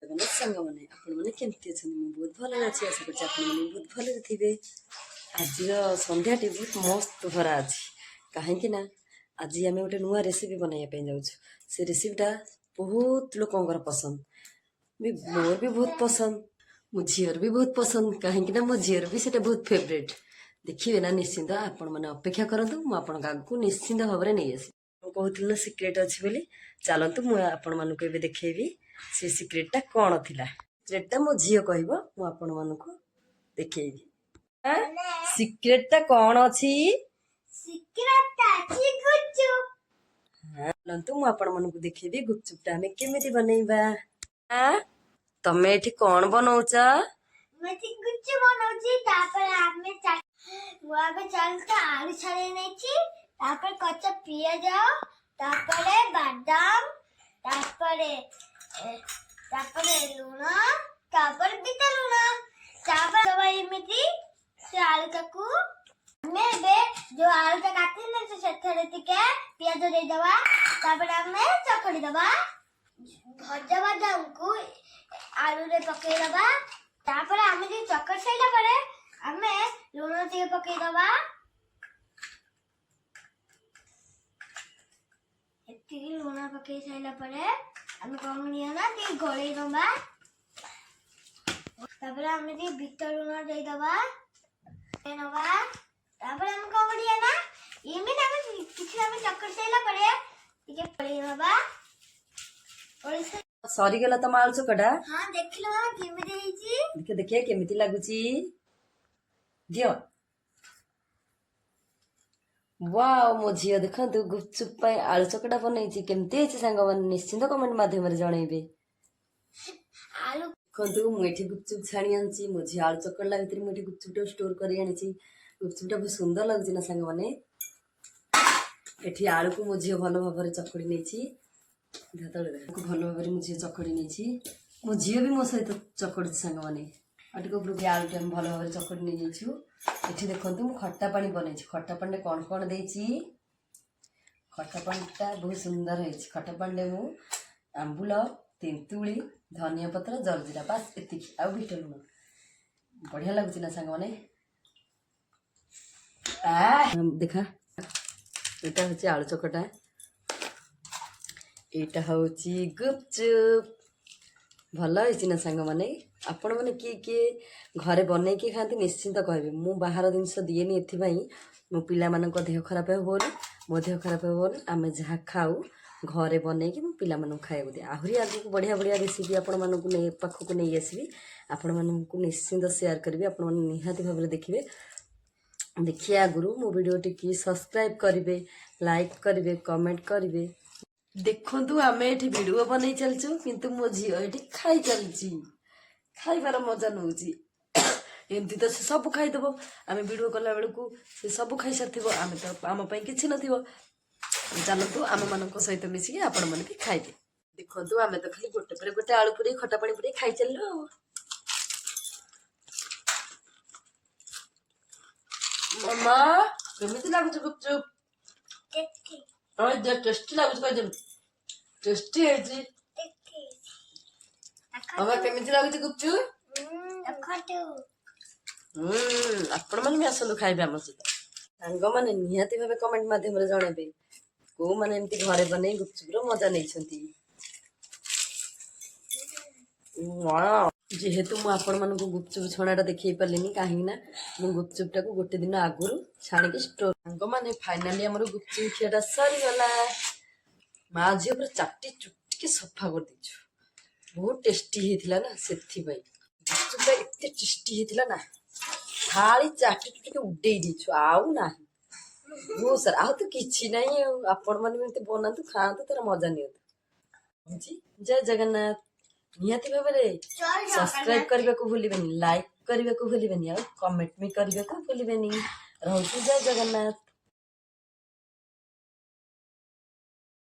नमस्ते सांग मैंने आपने केमती अच्छे मुझे बहुत भल अच्छी आशा कर बहुत भले थे। आज सन्ध्याटी बहुत मस्त भरा अच्छी कहीं आज आम गोटे नुआ रेसिपी बनवाई जाऊँ से रेसिपीटा बहुत लोकंर पसंद भी मोर भी बहुत पसंद मो झीर भी बहुत पसंद कहीं मो झीर भी से बहुत फेवरेट देखिए ना निश्चिंत आपण मैंने अपेक्षा करूँ मुझे निश्चिंत भाव में नहीं आसी कहूँ सिक्रेट अच्छी बोली चलतु मुझे देखी से सिक्रेटा कौन थिला सिक्रेटा मो झील कह देखी सिक्रेटा कौन अच्छी चलतु मुझे देखी गुपचुपटा आम केमी बनइबा तमे एठी कौन बनाउछ कच्चा पियाज बादाम लुण बीटा लुण एमती से आलू को जो आलू काटे पियाज देदवा चकड़ी दबा भजा बादाम को आलू रे पकईदबा आम चकड़ सारा आम लुण टे पकईदबा लुण पकई सारा आम कौन ना गलई दबा आम बीट लुण देदबा आम कौन ना इमें चक्कर सारा सरीगला तुम आलू चकटा हाँ देख लो देखे देखिए केमिति लागुची दियो वाओ मो झील देखु गुपचुप आलू चकटा बनई केमती सांग मैंने निश्चिंत कमेंट माध्यम जनइबे आलू देखु मुझे गुपचुप छाणी आनी मो झी आलू चकड़ा भितर मुझे गुपचुपटा स्टोर कर गुपचुपटा बहुत सुंदर लगुच ना सांग मैंने एठी आलू को मो झी भल भाव चकड़ी नहीं भल भाव मुझे चकड़ी नहीं मो झील भी मो सहित चकड़ी सांग मैंने उपरक आलू टाइम भल भाव चकड़ी नहीं जाइछु ये देखो मुझे खट्टा पानी बनई खट्टा पानी कौन कौन दे खट्टा पानीटा बहुत सुंदर है खट्टा पानी मु आंबुल तेंतुली धनिया पत्र जलजीरा बास एति आ बीट लुण बढ़िया लगुच ना सांग मैंने देखा यहाँ हूँ आलू चकटा यहाँ हूँ गुपचुप भल है ना सांग मैंने आपण मैंने किए घरे बनई खाती निश्चिंत कहबे मु बाहर जिनस दिएनि एथिपाई मो पिला मानक देह खराब होनी मो देह खराब होनी आम जहाँ खाऊ घरे बनईकि मो पिला मानक खाइबा दिए आहरी आगु बढ़िया बढ़िया रेसिपी आपण मानक पाखक नहीं आसबि आपण मानक निश्चिंत शेयर करी आपण मैंने निहाती भाव में देखिए देखिए आगु मो वीडियो टी सब्सक्राइब करेंगे लाइक करेंगे कमेंट करेंगे देखु आम ये वीडियो बनई चलचु किंतु मो झील ये खाई चलची खाइबार मजा नौ एमती तो से सब खाईदेव आम वीडियो कला बेलू से सब खाई सारी आम तो आम कि न चलतु आम मान सहित मिसिकी आपण मैंने भी खाइबे देखु आम तो खाली गोटे पर गोटे आलू पूरी खटा पानी पूरी खाई चलु मामा केमिति लागुछ गुपचुप टेस्टी लागुछ कह टेस्टी है जी मामा केमिति लागुछ गुपचुप आपण मैंने भी आसतु खाइबे आम सहित सांग मैंने निहाती भाव कमेंट माध्यम जनइबे को मैंने एमती घरे बन गुपचुपर मजा नहीं जेहेतु मुझे मान गुपचुप छणाटा देखी पारे कहीं मु गुपचुपटा को गोटे दिन आगुरी छाणिकी स्टोर सांग मैंने फाइनाली आम गुपचुप खीटा सरीगला माँ झील पूरा चाटी चुटिकी सफा कर देछु बहुत टेस्टी होता ना से गुपचुपटा एत टेस्टी होता ना थाली चाटी चुटिकी उड़े देछु आउ ना बहुत सारा आ तो किसी ना आपण मैंने बनातु खातु तार मजा नि जय जगन्नाथ निहाती भाव में सब्सक्राइब करने को भूलिबेनी लाइक करने को भूलिबेनी और कमेंट भी करने को भूलिबेनी रहूँ जय जगन्नाथ।